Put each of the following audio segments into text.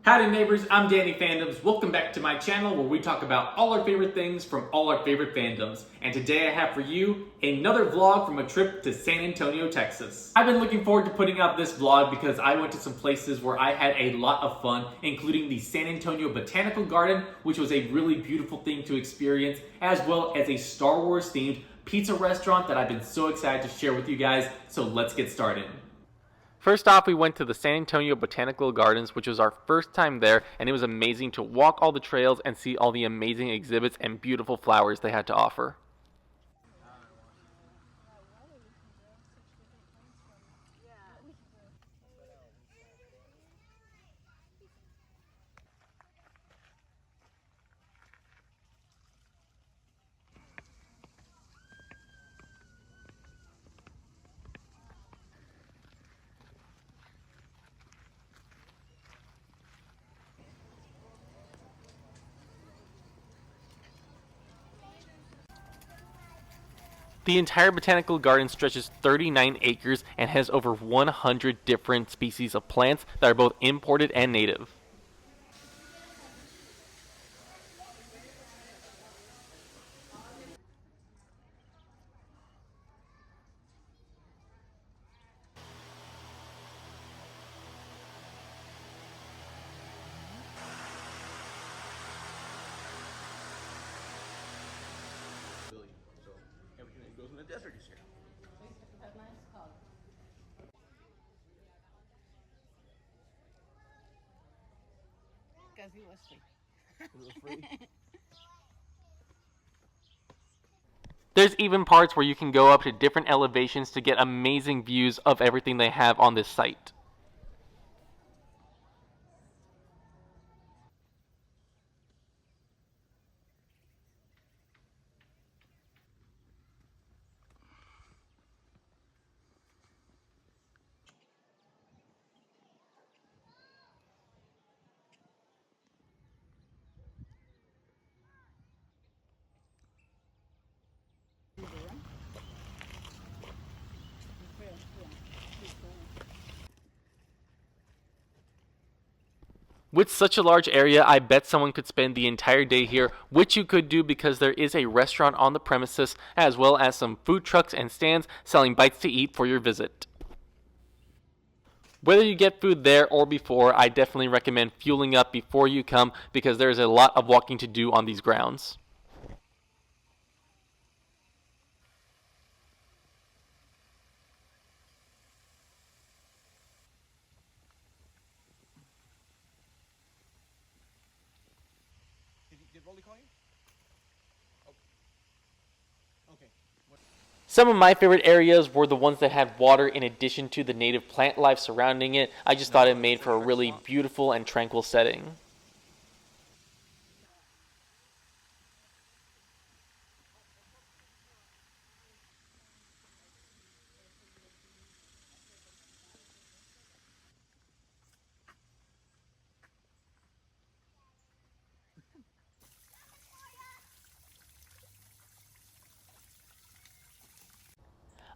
Howdy neighbors, I'm Danny Fandoms. Welcome back to my channel where we talk about all our favorite things from all our favorite fandoms. And today I have for you another vlog from a trip to San Antonio, Texas. I've been looking forward to putting out this vlog because I went to some places where I had a lot of fun, including the San Antonio Botanical Garden, which was a really beautiful thing to experience, as well as a Star Wars themed pizza restaurant that I've been so excited to share with you guys. So let's get started. First off, we went to the San Antonio Botanical Gardens, which was our first time there, and it was amazing to walk all the trails and see all the amazing exhibits and beautiful flowers they had to offer. The entire botanical garden stretches 39 acres and has over 100 different species of plants that are both imported and native. Because it was free. There's even parts where you can go up to different elevations to get amazing views of everything they have on this site. With such a large area, I bet someone could spend the entire day here, which you could do because there is a restaurant on the premises, as well as some food trucks and stands selling bites to eat for your visit. Whether you get food there or before, I definitely recommend fueling up before you come because there is a lot of walking to do on these grounds. Did Rolly call you? Okay. Some of my favorite areas were the ones that had water in addition to the native plant life surrounding it. I just thought it made for a really beautiful and tranquil setting.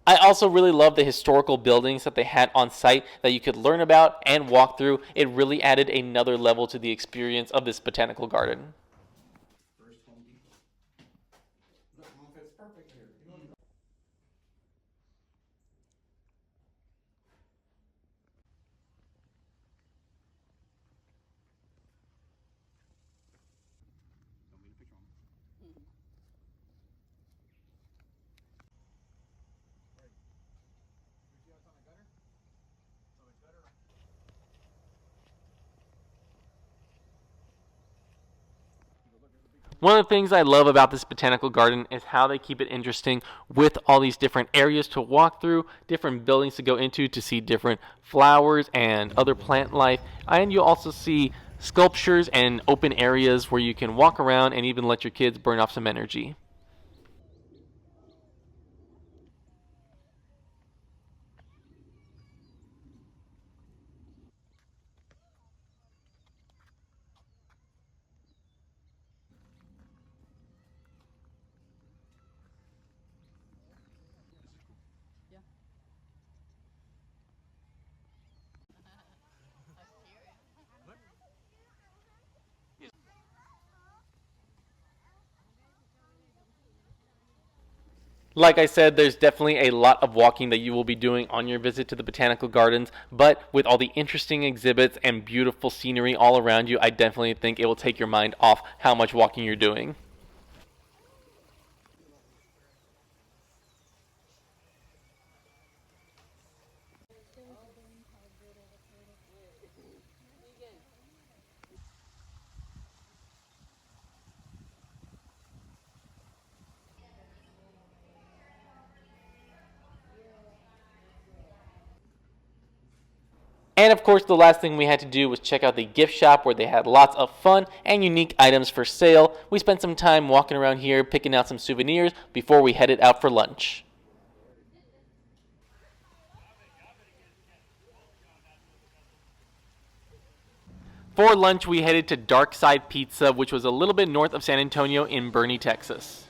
I also really love the historical buildings that they had on site that you could learn about and walk through. It really added another level to the experience of this botanical garden. First Home Depot. Look, Mom fits perfect here. You know what? Don't need a picture on it. Right. You see how it's on the gutter? So it's gutter. One of the things I love about this botanical garden is how they keep it interesting with all these different areas to walk through, different buildings to go into to see different flowers and other plant life. And you also see sculptures and open areas where you can walk around and even let your kids burn off some energy. Like I said, there's definitely a lot of walking that you will be doing on your visit to the botanical gardens, but with all the interesting exhibits and beautiful scenery all around you, I definitely think it will take your mind off how much walking you're doing. And of course, the last thing we had to do was check out the gift shop where they had lots of fun and unique items for sale. We spent some time walking around here picking out some souvenirs before we headed out for lunch. For lunch, we headed to Dark Side Pizza, which was a little bit north of San Antonio in Boerne, Texas.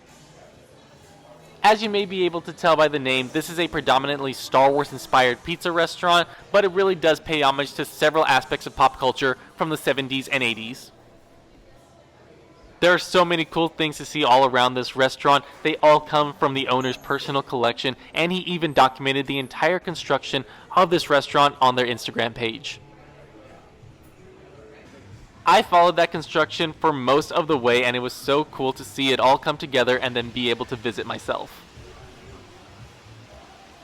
As you may be able to tell by the name, this is a predominantly Star Wars inspired pizza restaurant, but it really does pay homage to several aspects of pop culture from the 70s and 80s. There are so many cool things to see all around this restaurant. They all come from the owner's personal collection, and he even documented the entire construction of this restaurant on their Instagram page. I followed that construction for most of the way, and it was so cool to see it all come together and then be able to visit myself.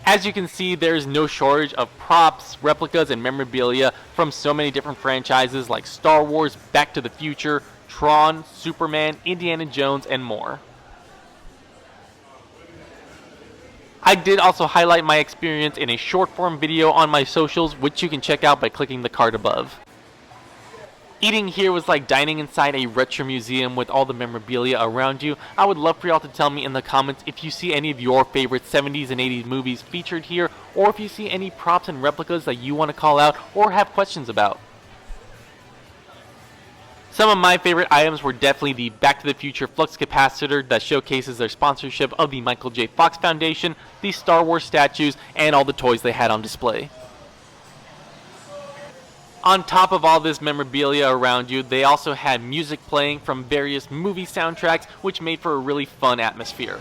As you can see, there is no shortage of props, replicas, and memorabilia from so many different franchises like Star Wars, Back to the Future, Tron, Superman, Indiana Jones, and more. I did also highlight my experience in a short form video on my socials, which you can check out by clicking the card above. Eating here was like dining inside a retro museum with all the memorabilia around you. I would love for y'all to tell me in the comments if you see any of your favorite 70s and 80s movies featured here, or if you see any props and replicas that you want to call out or have questions about. Some of my favorite items were definitely the Back to the Future flux capacitor that showcases their sponsorship of the Michael J. Fox Foundation, the Star Wars statues, and all the toys they had on display. On top of all this memorabilia around you, they also had music playing from various movie soundtracks, which made for a really fun atmosphere.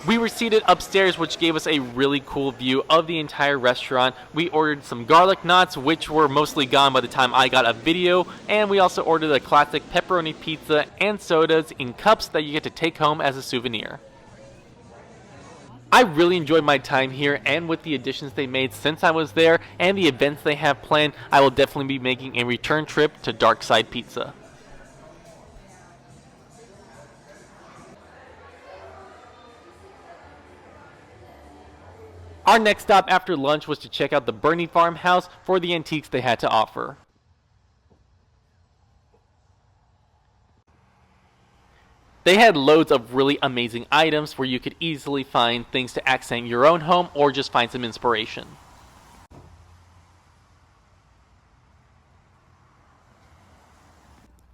We were seated upstairs, which gave us a really cool view of the entire restaurant. We ordered some garlic knots, which were mostly gone by the time I got a video, and we also ordered a classic pepperoni pizza and sodas in cups that you get to take home as a souvenir. I really enjoyed my time here, and with the additions they made since I was there and the events they have planned, I will definitely be making a return trip to Dark Side Pizza. Our next stop after lunch was to check out the Boerne farmhouse for the antiques they had to offer. They had loads of really amazing items where you could easily find things to accent your own home or just find some inspiration.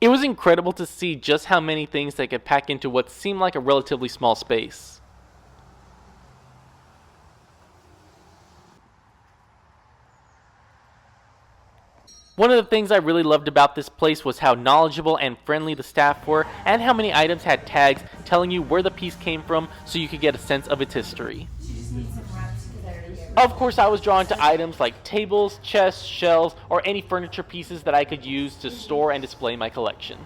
It was incredible to see just how many things they could pack into what seemed like a relatively small space. One of the things I really loved about this place was how knowledgeable and friendly the staff were, and how many items had tags telling you where the piece came from so you could get a sense of its history. Of course, I was drawn to items like tables, chests, shelves, or any furniture pieces that I could use to store and display my collection.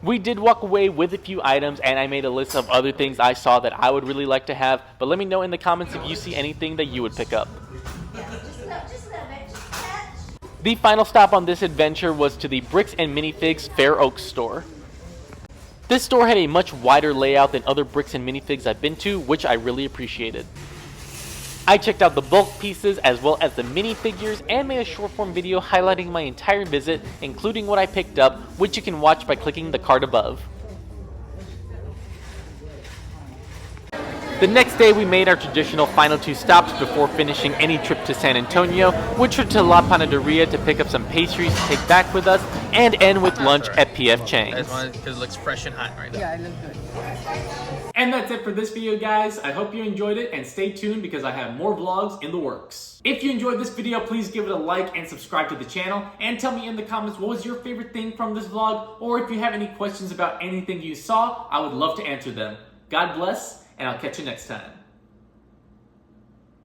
We did walk away with a few items, and I made a list of other things I saw that I would really like to have, but let me know in the comments if you see anything that you would pick up. The final stop on this adventure was to the Bricks and Minifigs Fair Oaks store. This store had a much wider layout than other Bricks and Minifigs I've been to, which I really appreciated. I checked out the bulk pieces as well as the minifigures and made a short form video highlighting my entire visit, including what I picked up, which you can watch by clicking the card above. The next day we made our traditional final two stops before finishing any trip to San Antonio, which were to La Panaderia to pick up some pastries to take back with us, and end with lunch at P.F. Chang's. Because it looks fresh and hot right now. Yeah, it looks good. And that's it for this video, guys. I hope you enjoyed it, and stay tuned because I have more vlogs in the works. If you enjoyed this video, please give it a like and subscribe to the channel, and tell me in the comments what was your favorite thing from this vlog, or if you have any questions about anything you saw, I would love to answer them. God bless, and I'll catch you next time.